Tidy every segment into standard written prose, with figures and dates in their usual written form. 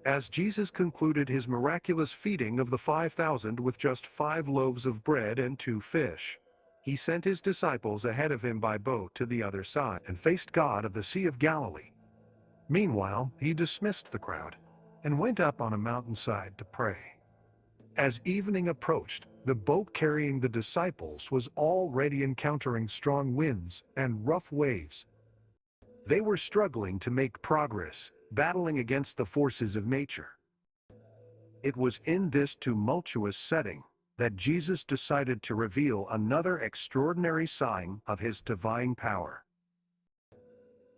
As Jesus concluded his miraculous feeding of the 5,000 with just 5 loaves of bread and 2 fish, he sent his disciples ahead of him by boat to the other side and faced God of the Sea of Galilee. Meanwhile, he dismissed the crowd and went up on a mountainside to pray. As evening approached, the boat carrying the disciples was already encountering strong winds and rough waves. They were struggling to make progress, battling against the forces of nature. It was in this tumultuous setting that Jesus decided to reveal another extraordinary sign of his divine power.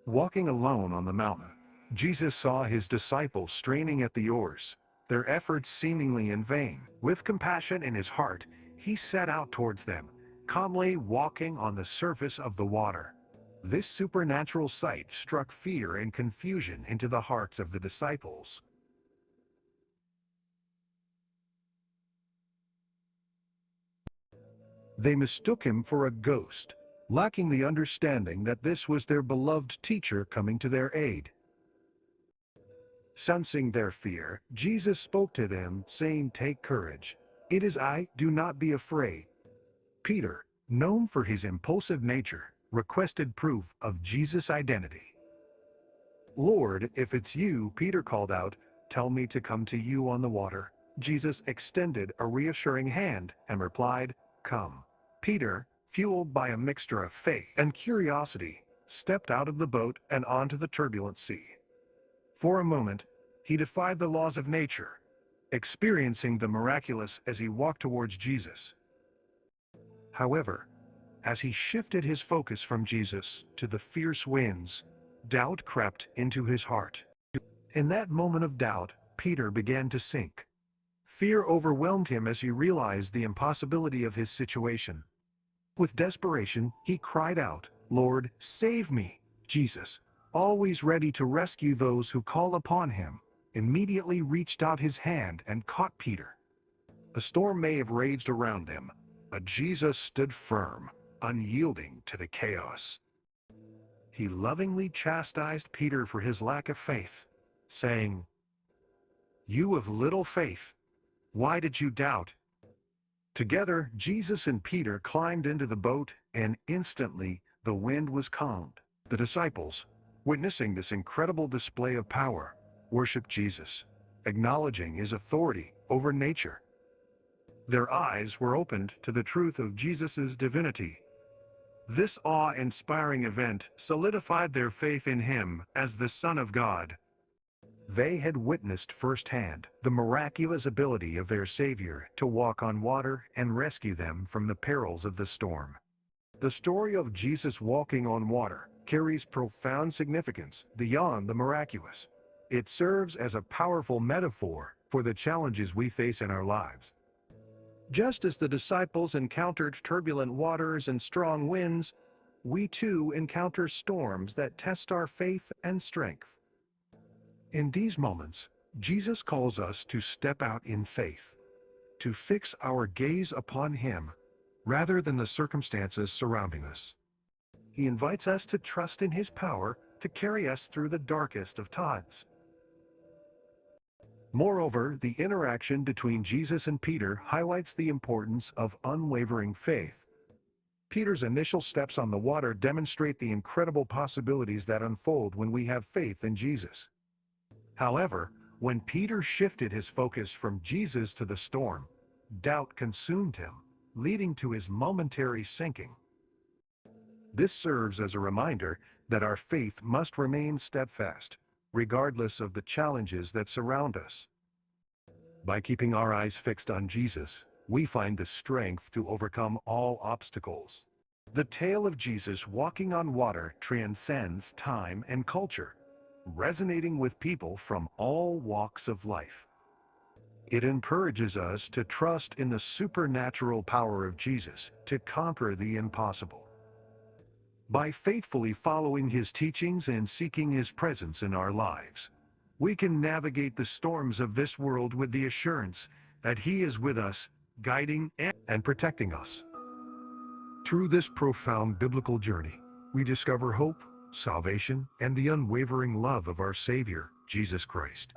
Walking alone on the mountain, Jesus saw his disciples straining at the oars, their efforts seemingly in vain. With compassion in his heart, he set out towards them, calmly walking on the surface of the water. This supernatural sight struck fear and confusion into the hearts of the disciples. They mistook him for a ghost, lacking the understanding that this was their beloved teacher coming to their aid. Sensing their fear, Jesus spoke to them, saying, "Take courage. It is I, do not be afraid." Peter, known for his impulsive nature, requested proof of Jesus' identity. "Lord, if it's you," Peter called out, "tell me to come to you on the water." Jesus extended a reassuring hand and replied, "Come." Peter, fueled by a mixture of faith and curiosity, stepped out of the boat and onto the turbulent sea. For a moment, he defied the laws of nature, experiencing the miraculous as he walked towards Jesus. However, as he shifted his focus from Jesus to the fierce winds, doubt crept into his heart. In that moment of doubt, Peter began to sink. Fear overwhelmed him as he realized the impossibility of his situation. With desperation, he cried out, "Lord, save me!" Jesus, always ready to rescue those who call upon him, immediately reached out his hand and caught Peter. A storm may have raged around them, but Jesus stood firm, unyielding to the chaos. He lovingly chastised Peter for his lack of faith, saying, "You of little faith, why did you doubt?" Together, Jesus and Peter climbed into the boat, and instantly the wind was calmed. The disciples, witnessing this incredible display of power, worshiped Jesus, acknowledging his authority over nature. Their eyes were opened to the truth of Jesus' divinity. This awe-inspiring event solidified their faith in him as the Son of God. They had witnessed firsthand the miraculous ability of their Savior to walk on water and rescue them from the perils of the storm. The story of Jesus walking on water carries profound significance beyond the miraculous. It serves as a powerful metaphor for the challenges we face in our lives. Just as the disciples encountered turbulent waters and strong winds, we too encounter storms that test our faith and strength. In these moments, Jesus calls us to step out in faith, to fix our gaze upon him rather than the circumstances surrounding us. He invites us to trust in his power to carry us through the darkest of times. Moreover, the interaction between Jesus and Peter highlights the importance of unwavering faith. Peter's initial steps on the water demonstrate the incredible possibilities that unfold when we have faith in Jesus. However, when Peter shifted his focus from Jesus to the storm, doubt consumed him, leading to his momentary sinking. This serves as a reminder that our faith must remain steadfast, regardless of the challenges that surround us. By keeping our eyes fixed on Jesus, we find the strength to overcome all obstacles. The tale of Jesus walking on water transcends time and culture, resonating with people from all walks of life. It encourages us to trust in the supernatural power of Jesus to conquer the impossible. By faithfully following his teachings and seeking his presence in our lives, we can navigate the storms of this world with the assurance that he is with us, guiding and protecting us. Through this profound biblical journey, we discover hope, salvation, and the unwavering love of our Savior, Jesus Christ.